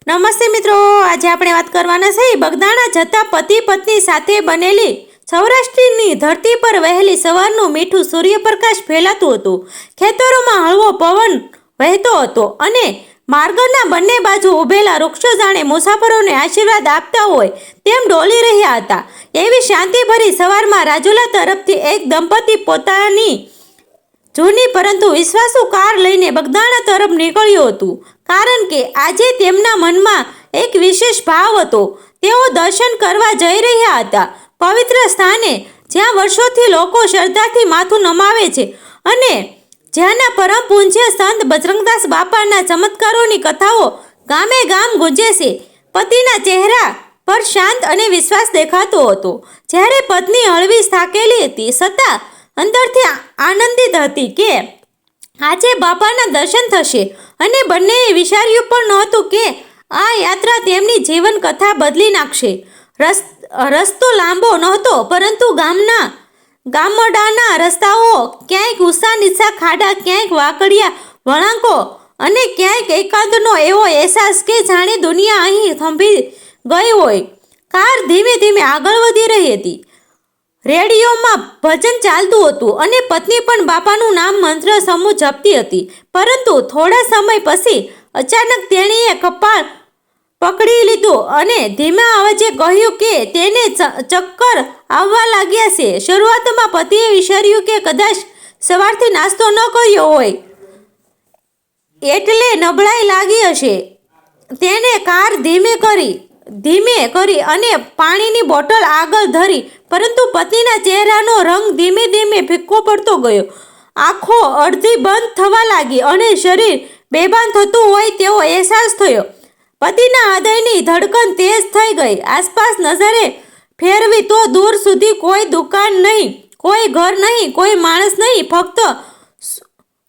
નમસ્તે મિત્રો, આજે આપણે વાત કરવાના છે બગદાણા જતા પતિ પત્ની સાથે બનેલી સૌરાષ્ટ્રની ધરતી પર વહેલી સવારનું મીઠું સૂર્યપ્રકાશ ફેલાતું હતું. ખેતરોમાં હળવો પવન વહેતો હતો અને માર્ગના બંને બાજુ ઊભેલા વૃક્ષો જાણે મુસાફરોને આશીર્વાદ આપતા હોય તેમ ડોલી રહ્યા હતા. એવી શાંતિભરી સવારમાં રાજુલા તરફથી એક દંપતી પોતાની જૂની પરંતુ વિશ્વાસુ કાર લઈને બગદાણા તરફ નીકળ્યું હતું, કારણ કે આજે તેમના મનમાં એક વિશેષ ભાવ હતો. તેઓ દર્શન કરવા જઈ રહ્યા હતા, પવિત્ર સ્થાને જ્યાં વર્ષોથી લોકો શ્રદ્ધાથી માથું નમાવે છે અને જ્યાંના પરમ પૂજ્ય સંત બજરંગદાસ બાપાના ચમત્કારોની કથાઓ ગામે ગામ ગુંજે છે. પતિના ચહેરા પર શાંત અને વિશ્વાસ દેખાતો હતો, જ્યારે પત્ની હળવી થાકેલી હતી છતાં અંદરથી આનંદિત હતી કે આજે બાપાના દર્શન થશે. અને બંનેએ વિચાર્યું પણ નહોતું કે આ યાત્રા તેમની જીવન કથા બદલી નાખશે. રસ્તો લાંબો નહોતો, પરંતુ ગામડાના રસ્તાઓ, ક્યાંક ઊંચા નીચા ખાડા, ક્યાંક વાકડિયા વળાંકો અને ક્યાંક એકાંતનો એવો અહેસાસ કે જાણે દુનિયા અહીં થંભી ગઈ હોય. કાર ધીમે ધીમે આગળ વધી રહી હતી. રેડિયોમાં ભજન ચાલતું હતું અને પત્ની પણ બાપાનું નામ મંત્ર સમૂહ જપતી હતી. પરંતુ થોડા સમય પછી અચાનક તેણીએ કપાળ પકડી લીધું અને ધીમા અવાજે કહ્યું કે તેને ચક્કર આવવા લાગ્યા છે. શરૂઆતમાં પતિએ વિચાર્યું કે કદાચ સવારથી નાસ્તો ન કર્યો હોય એટલે નબળાઈ લાગી હશે. તેણે કાર ધીમે કરી અને પાણીની બોટલ આગળ ધરી, પરંતુ પતિના ચહેરાનો રંગ ધીમે ધીમે ફિક્કો પડતો ગયો. આંખો અડધી બંધ થવા લાગી અને શરીર બેભાન થતું હોય તેવો અહેસાસ થયો. પતિના હૃદયની ધડકન તેજ થઈ ગઈ. આસપાસ નજરે ફેરવી તો દૂર સુધી કોઈ દુકાન નહીં, કોઈ ઘર નહીં, કોઈ માણસ નહીં, ફક્ત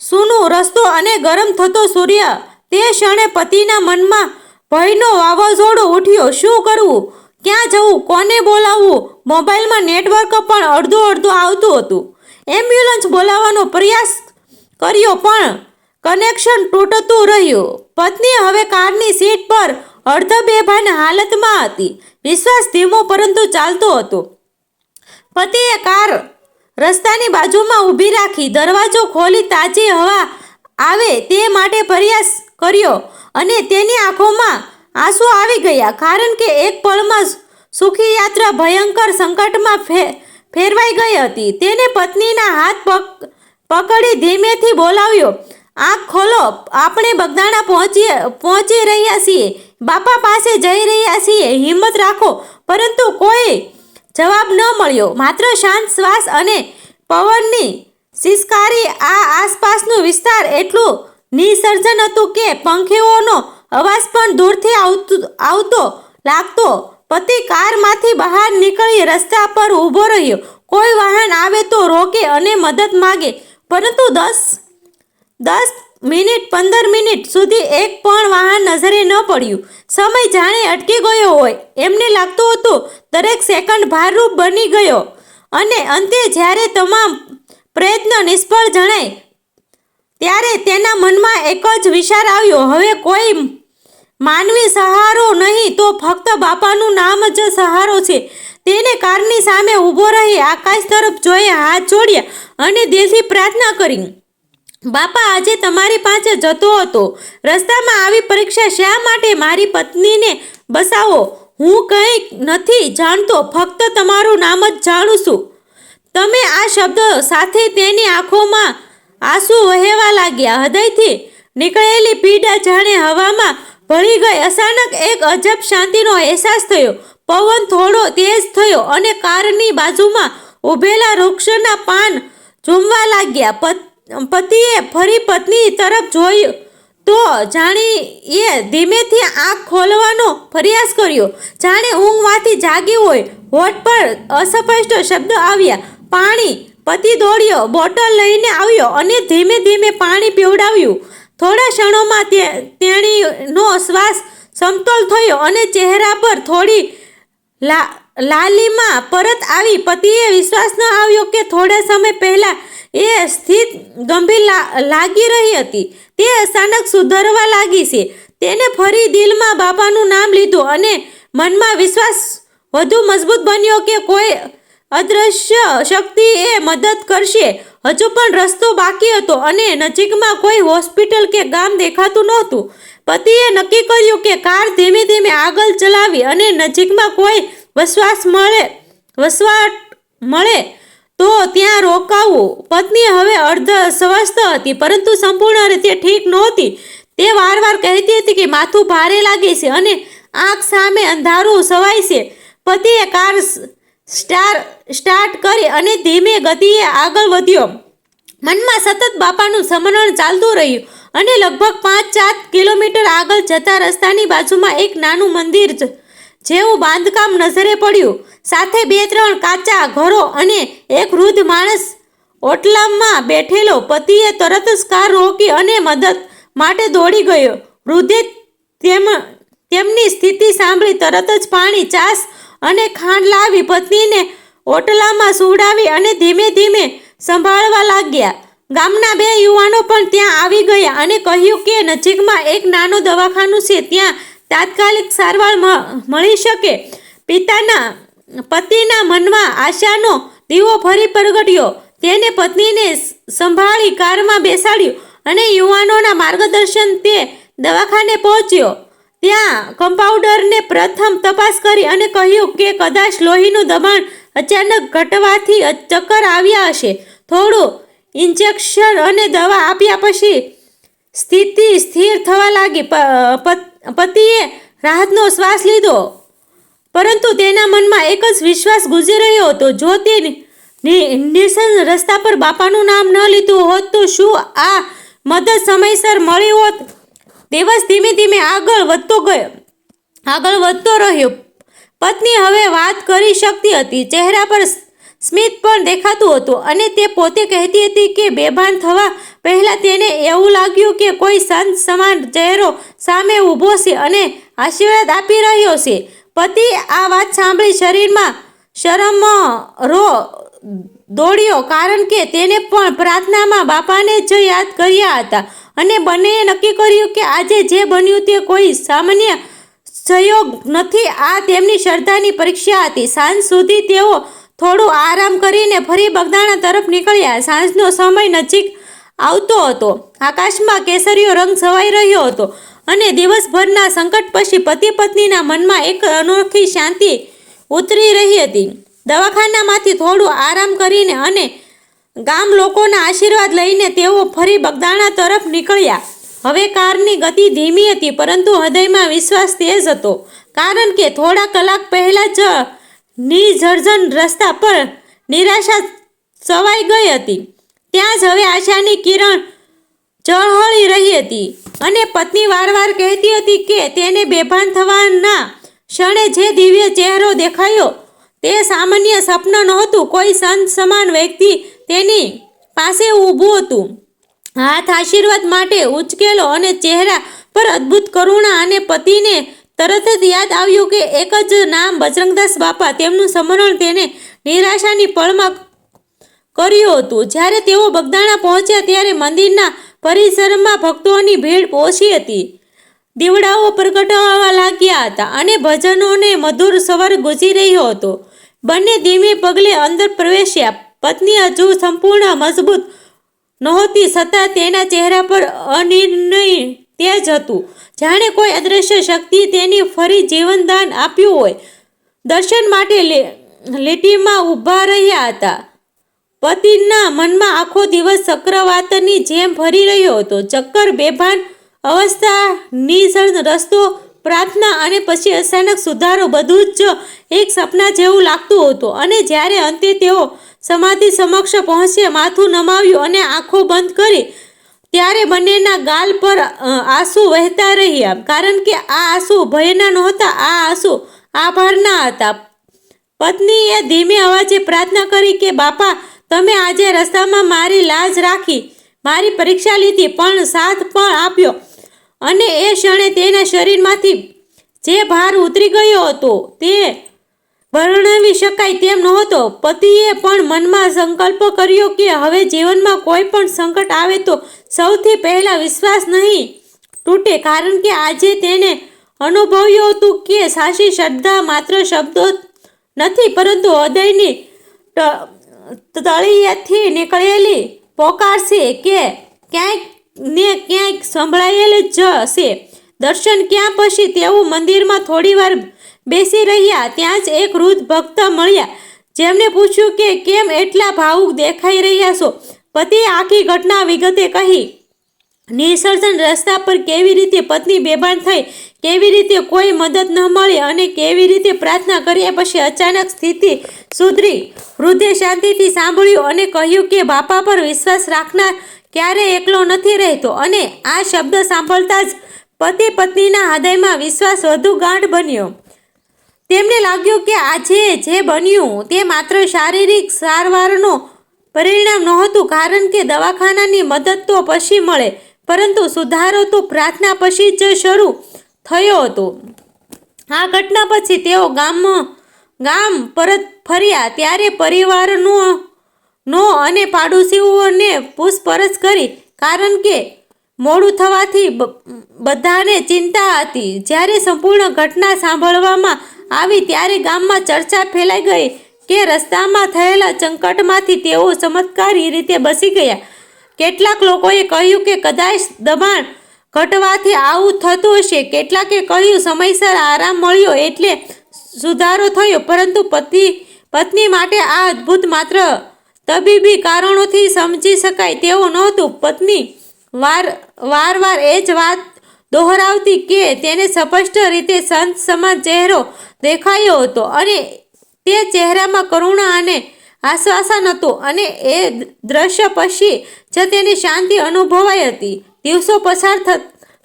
સૂનો રસ્તો અને ગરમ થતો સૂર્ય. તે ક્ષણે પતિના મનમાં ભયનો વાવાઝોડો ઉઠ્યો. શું કરવું, ક્યાં જવું, કોને બોલાવવું? મોબાઈલમાં નેટવર્ક પણ અડધું આવતું હતું. એમ્બ્યુલન્સ બોલાવવાનો પ્રયાસ કર્યો પણ કનેક્શન તૂટતું રહ્યું. પત્ની હવે કારની સીટ પર અર્ધબેભાન હાલતમાં હતી. વિશ્વાસ ધીમો પરંતુ ચાલતો હતો. પતિએ કાર રસ્તાની બાજુમાં ઊભી રાખી, દરવાજો ખોલી તાજી હવા આવે તે માટે પ્રયાસ કર્યો અને તેની આંખોમાં આંસુ આવી ગયા, કારણ કે એક પળમાં સુખી યાત્રા ભયંકર સંકટમાં ફેરવાઈ ગઈ હતી. તેને પત્નીના હાથ પકડી ધીમેથી બોલાવ્યો, આંખ ખોલો, આપણે બગદાણા પહોંચી રહ્યા છીએ, બાપા પાસે જઈ રહ્યા છીએ, હિંમત રાખો. પરંતુ કોઈ જવાબ ન મળ્યો, માત્ર શાંત શ્વાસ અને પવનની સિસકારી. આ આસપાસનું વિસ્તાર એટલું નિસર્જન હતું કે પંખીઓનો અવાજ પણ દૂરથી આવતો લાગતો. પતિ કારમાંથી બહાર નીકળી રસ્તા પર ઊભો રહ્યો. કોઈ વાહન આવે તો રોકે અને મદદ માગે, પરંતુ 10 મિનિટ 15 મિનિટ સુધી એક પણ વાહન નજરે ન પડ્યું. સમય જાણે અટકી ગયો હોય. એમને લાગતું હતું દરેક સેકન્ડ ભારરૂપ બની ગયો. અને અંતે જ્યારે તમામ પ્રયત્ન નિષ્ફળ જણાય ત્યારે તેના મનમાં એક જ વિચાર આવ્યો, હવે કોઈ માનવી સહારો નહીં તો ફક્ત બાપાનું નામ જ સહારો છે. તેને કારની સામે ઊભો રહી આકાશ તરફ જોઈ, હાથ જોડ્યા અને દિલથી પ્રાર્થના કરી, બાપા, આજે તમારી પાસે જતો હતો. રસ્તામાં આવી પરીક્ષા શા માટે? મારી પત્નીને બસાવો. હું કંઈ નથી જાણતો, ફક્ત તમારું નામ જ જાણું છું. તમે આ શબ્દ સાથે તેની આંખોમાં આંસુ વહેવા લાગ્યા. હૃદયથી નીકળેલી પીડા જાણે હવામાં ભળી ગઈ. અચાનક એક અજબ શાંતિનો અહેસાસ થયો. પવન થોડો તેજ થયો અને કારની બાજુમાં ઊભેલા વૃક્ષના પાન ઝૂમવા લાગ્યા. પતિએ ફરી પત્ની તરફ જોયું તો જાણીએ ધીમેથી આંખ ખોલવાનો પ્રયાસ કર્યો, જાણે ઊંઘમાંથી જાગી હોય. હોઠ પર અસ્પષ્ટ શબ્દ આવ્યા, પાણી. પતિ દોડ્યો, બોટલ લઈને આવ્યો અને ધીમે ધીમે પાણી પીવડાવ્યું. થોડા ક્ષણોમાં તેણીનો શ્વાસ સમતોલ થયો અને ચહેરા પર થોડી લાલીમા પરત આવી. પતિએ વિશ્વાસ ન આવ્યો કે થોડા સમય પહેલા એ સ્થિતિ ગંભીર લાગી રહી હતી તે અચાનક સુધરવા લાગી છે. તેને ફરી દિલમાં બાપાનું નામ લીધું અને મનમાં વિશ્વાસ વધુ મજબૂત બન્યો કે કોઈ અદ્રશ્ય શક્તિ એ મદદ કરશે. હજુ પણ રસ્તો બાકી હતો અને નજીકમાં કોઈ હોસ્પિટલ કે ગામ દેખાતું નહોતું. પતિએ નક્કી કર્યું કે કાર ધીમે ધીમે આગળ ચલાવી અને નજીકમાં કોઈ વસવાટ મળે તો ત્યાં રોકાવું. પત્ની હવે અર્ધ સ્વસ્થ હતી પરંતુ સંપૂર્ણ રીતે ઠીક નહોતી. તે વારવાર કહેતી હતી કે માથું ભારે લાગે છે અને આંખ સામે અંધારું છવાય છે. પતિએ કાર સ્ટાર્ટ કરી અને ધીમે ગતિએ આગળ વધ્યો. મનમાં સતત બાપાનું સ્મરણ ચાલતું રહ્યું અને લગભગ 5-7 કિલોમીટર આગળ જતા રસ્તાની બાજુમાં એક નાનું મંદિર જેવું બાંધકામ નજરે પડ્યું. સાથે 2-3 કાચા ઘરો અને એક વૃદ્ધ માણસ ઓટલામાં બેઠેલો. પતિએ તરત જ કાર રોકી અને મદદ માટે દોડી ગયો. વૃદ્ધે તેમની સ્થિતિ સાંભળી તરત જ પાણી, છાશ અને ખાંડ લાવી પત્નીને ઓટલામાં સુવડાવી અને ધીમે ધીમે સંભાળવા લાગ્યા. ગામના 2 યુવાનો પણ ત્યાં આવી ગયા અને કહ્યું કે નજીકમાં એક નાનું દવાખાનું છે, ત્યાં તાત્કાલિક સારવાર મળી શકે. પતિના મનમાં આશાનો દીવો ફરી પ્રગટ્યો. તેને પત્નીને સંભાળી કારમાં બેસાડ્યું અને યુવાનોના માર્ગદર્શન તે દવાખાને પહોંચ્યો. ત્યાં કમ્પાઉન્ડરને પ્રથમ તપાસ કરી અને કહ્યું કે કદાચ લોહીનું દબાણ અચાનક ઘટવાથી ચક્કર આવ્યા હશે. થોડું ઇન્જેક્શન અને દવા આપ્યા પછી સ્થિતિ સ્થિર થવા લાગી. પતિએ રાહતનો શ્વાસ લીધો પરંતુ તેના મનમાં એક જ વિશ્વાસ ગુંજી રહ્યો હતો. જો તે નિર્સન રસ્તા પર બાપાનું નામ ન લીધું હોત તો શું આ મદદ સમયસર મળી હોત? દિવસ ધીમે ધીમે આગળ વધતો રહ્યો. પત્ની હવે વાત કરી શકતી હતી. ચહેરા પર સ્મિત પણ દેખાતું હતું અને તે પોતે કહેતી હતી કે બેભાન થવા પહેલાં તેને એવું લાગ્યું કે કોઈ સંત સમાન ચહેરો સામે ઊભો છે અને આશીર્વાદ આપી રહ્યો છે. પતિ આ વાત સાંભળી શરીરમાં શરમરો દોડ્યો કારણ કે તેને પણ પ્રાર્થનામાં બાપાને જ યાદ કર્યા હતા અને બંનેએ નક્કી કર્યું કે આજે જે બન્યું તે કોઈ સામાન્ય સંયોગ નથી. આ તેમની શ્રદ્ધાની પરીક્ષા હતી. સાંજ સુધી તેઓ થોડું આરામ કરીને ફરી બગદાણા તરફ નીકળ્યા. સાંજનો સમય નજીક આવતો હતો. આકાશમાં કેસરીયો રંગ છવાઈ રહ્યો હતો અને દિવસભરના સંકટ પછી પતિ પત્નીના મનમાં એક અનોખી શાંતિ ઉતરી રહી હતી. દવાખાનામાંથી થોડું આરામ કરીને અને ગામ લોકોના આશીર્વાદ લઈને તેઓ ફરી બગદાણા તરફ નીકળ્યા. હવે કારની ગતિ ધીમી હતી પરંતુ હૃદયમાં વિશ્વાસ તેજ હતો કારણ કે થોડા કલાક પહેલાં જ નિર્જન રસ્તા પર નિરાશા છવાઈ ગઈ હતી. ત્યાં જ હવે આશાની કિરણ ઝળહળી રહી હતી અને પત્ની વારવાર કહેતી હતી કે તેને બેભાન થવાના ક્ષણે જે દિવ્ય ચહેરો દેખાયો તે સામાન્ય સપનું નહોતું. કોઈ સંત સમાન વ્યક્તિ તેની પાસે ઊભું હતું, હાથ આશીર્વાદ માટે ઉંચકેલો અને ચહેરા પર અદ્ભુત કરુણા. અને પતિને તરત જ યાદ આવ્યું કે એક જ નામ બજરંગદાસ બાપા. તેમનું સ્મરણ તેને નિરાશાની પળમાં કર્યું હતું. જ્યારે તેઓ બગદાણા પહોંચ્યા ત્યારે મંદિરના પરિસરમાં ભક્તોની ભીડ ઓછી હતી. દીવડાઓ પ્રગટાવવા લાગ્યા હતા અને ભજનોને મધુર સ્વર ગુંજી રહ્યો હતો. બંને ધીમે પગલે અંદર પ્રવેશ્યા. પત્ની હજુ સંપૂર્ણ મજબૂત નહોતી છતાં તેના ચહેરા પર અનિર્ણય તેજ હતું, જાણે કોઈ અદ્રશ્ય શક્તિ તેની ફરી જીવનદાન આપ્યું હોય. દર્શન માટે લીટીમાં ઊભા રહ્યા હતા. પતિના મનમાં આખો દિવસ ચક્રવાતની જેમ ફરી રહ્યો હતો. ચક્કર, બેભાન અવસ્થા, નિર્જન રસ્તો, પ્રાર્થના અને પછી અચાનક સુધારો, બધું જ એક સપના જેવું લાગતું હતું. અને જ્યારે અંતે તેઓ સમાધિ સમક્ષ પહોંચ્યા, માથું નમાવ્યું અને આંખો બંધ કરી, ત્યારે બંનેના ગાલ પર આંસુ વહેતા રહ્યા કારણ કે આ આંસુ ભયના નહોતા, આ આંસુ આભારના હતા. પત્નીએ ધીમે અવાજે પ્રાર્થના કરી કે બાપા, તમે આજે રસ્તામાં મારી લાજ રાખી, મારી પરીક્ષા લીધી, પણ સાથ પણ આપ્યો. અને એ ક્ષણે તેના શરીરમાંથી જે ભાર ઉતરી ગયો હતો તે વર્ણવી શકાય તેમ નહોતો. પતિએ પણ મનમાં સંકલ્પ કર્યો કે હવે જીવનમાં કોઈ પણ સંકટ આવે તો સૌથી પહેલાં વિશ્વાસ નહીં તૂટે, કારણ કે આજે તેણે અનુભવ્યું હતું કે સાચી શ્રદ્ધા માત્ર શબ્દો નથી, પરંતુ હૃદયની તળિયેથી નીકળેલી પોકાર છે કે ક્યાંક ને ક્યાંક સંભળાયેલ જ છે. દર્શન ક્યાં પછી તેઓ મંદિરમાં થોડીવાર બેસી રહ્યા. ત્યાં જ એક વૃદ્ધ ભક્ત મળ્યા, જેમણે પૂછ્યું કે કેમ એટલા ભાવુક દેખાઈ રહ્યા છો. પતિએ આખી ઘટના વિગતે કહી. નિસર્જન રસ્તા પર કેવી રીતે પત્ની બેભાન થઈ, કેવી રીતે કોઈ મદદ ન મળી અને કેવી રીતે પ્રાર્થના કર્યા પછી અચાનક સ્થિતિ સુધરી. વૃદ્ધે શાંતિથી સાંભળ્યું અને કહ્યું કે બાપા પર વિશ્વાસ રાખનાર ક્યારેય એકલો નથી રહેતો. અને આ શબ્દ સાંભળતા જ પતિ પત્નીના હૃદયમાં વિશ્વાસ વધુ ગાઢ બન્યો. તેમને લાગ્યું કે આજે જે બન્યું તે માત્ર શારીરિક સારવારનો પરિણામ નહોતું, કારણ કે દવાખાનાની મદદ તો પછી મળે, પરંતુ સુધારો તો પ્રાર્થના પછી જ શરૂ થયો હતો. આ ઘટના પછી તેઓ ગામ પરત ફર્યા ત્યારે પરિવારનો અને પાડોશીઓને પૂછપરછ કરી, કારણ કે મોડું થવાથી બધાને ચિંતા હતી. જ્યારે સંપૂર્ણ ઘટના સાંભળવામાં આવી ત્યારે ગામમાં ચર્ચા ફેલાઈ ગઈ કે રસ્તામાં થયેલા સંકટમાંથી તેઓ ચમત્કારી રીતે બચી ગયા. કેટલાક લોકોએ કહ્યું કે કદાચ દબાણ ઘટવાથી આવું થતું હશે. કેટલાકે કહ્યું સમયસર આરામ મળ્યો એટલે સુધારો થયો. પરંતુ પત્ની માટે આ અદ્ભુત માત્ર તબીબી કારણોથી સમજી શકાય તેવું નહોતું. પત્ની વારવાર એ જ વાત દોહરાવતી કે તેને સ્પષ્ટ રીતે સંત સમાન ચહેરો દેખાયો હતો, અને તે ચહેરામાં કરુણા અને આશ્વાસન હતું, અને એ દ્રશ્ય પછી જ તેને શાંતિ અનુભવાઈ હતી. દિવસો પસાર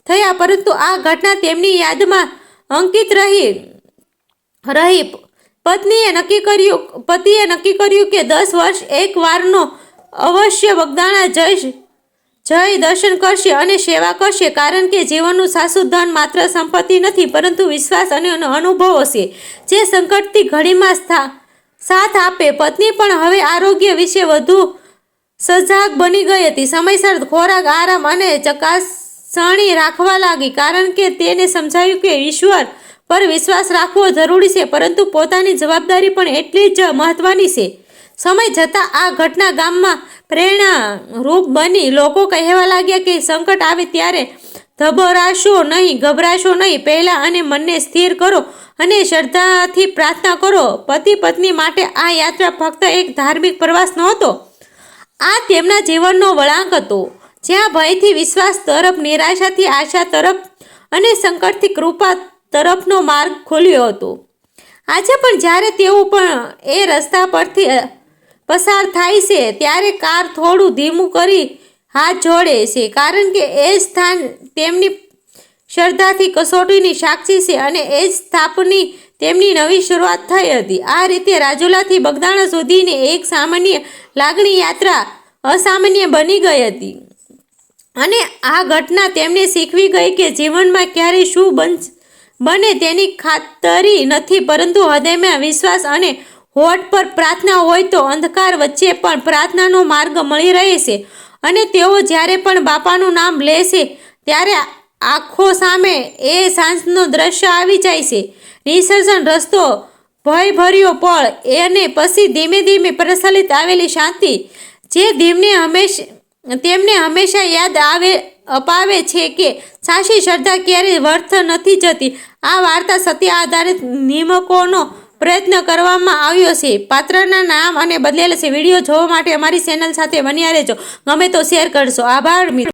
થયા, પરંતુ આ ઘટના તેમની યાદમાં અંકિત રહી. પતિએ નક્કી કર્યું કે 10 વર્ષ એક વારનો અવશ્ય બગદાણા જઈ દર્શન કરશે અને સેવા કરશે, કારણ કે જીવનનું સાચું ધન માત્ર સંપત્તિ નથી, પરંતુ વિશ્વાસ અને અનુભવો છે જે સંકટની ઘડીમાં સાથ આપે. પત્ની પણ હવે આરોગ્ય વિશે વધુ સજાગ બની ગઈ હતી. સમયસર ખોરાક, આરામ અને ચકાસણી રાખવા લાગી, કારણ કે તેને સમજાયું કે ઈશ્વર પર વિશ્વાસ રાખવો જરૂરી છે, પરંતુ પોતાની જવાબદારી પણ એટલી જ મહત્વની છે. સમય જતાં આ ઘટના ગામમાં પ્રેરણારૂપ બની. લોકો કહેવા લાગ્યા કે સંકટ આવે ત્યારે ગભરાશો નહીં. પહેલા અને મનને સ્થિર કરો અને શ્રદ્ધાથી પ્રાર્થના કરો. પતિ પત્ની માટે આ યાત્રા ફક્ત એક ધાર્મિક પ્રવાસ નહોતો, આ તેમના જીવનનો વળાંક હતો, જ્યાં ભયથી વિશ્વાસ તરફ, નિરાશાથી આશા તરફ અને સંકટથી કૃપા તરફનો માર્ગ ખોલ્યો હતો. આજે પણ જ્યારે તેઓ પણ એ રસ્તા પરથી પસાર થાય છે ત્યારે કાર થોડું ધીમું કરી હાથ જોડે છે, કારણ કે એ સ્થાન તેમની શ્રદ્ધાથી કસોટીની સાક્ષી છે, અને એ જ સ્થાપની તેમની નવી શરૂઆત થઈ હતી. આ રીતે રાજુલાથી બગદાણા સુધીની એક સામાન્ય લાગણી યાત્રા અસામાન્ય બની ગઈ હતી. અને આ ઘટના તેમને શીખવી ગઈ કે જીવનમાં ક્યારે શું બને તેની ખાતરી નથી, પરંતુ હૃદયમાં વિશ્વાસ અને હોઠ પર પ્રાર્થના હોય તો અંધકાર વચ્ચે પણ પ્રાર્થનાનો માર્ગ મળી રહે છે. અને તેઓ જ્યારે પણ બાપાનું નામ લે છે ત્યારે આંખો સામે એ સાંજનો દ્રશ્ય આવી જાય છે. નિસર્જન રસ્તો, ભયભર્યો પળ, અને પછી ધીમે ધીમે પ્રચલિત આવેલી શાંતિ, જે તેમને હંમેશા યાદ અપાવે છે કે સાચી શ્રદ્ધા ક્યારેય વ્યર્થ નથી જતી. આ વાર્તા સત્ય આધારિત નિમકોનો પ્રયત્ન કરવામાં આવ્યો છે. પાત્રના નામ અને બદલેલા છે. વિડીયો જોવા માટે અમારી ચેનલ સાથે બન્યા રહેજો. ગમે તો શેર કરશો. આભાર મિત્રો.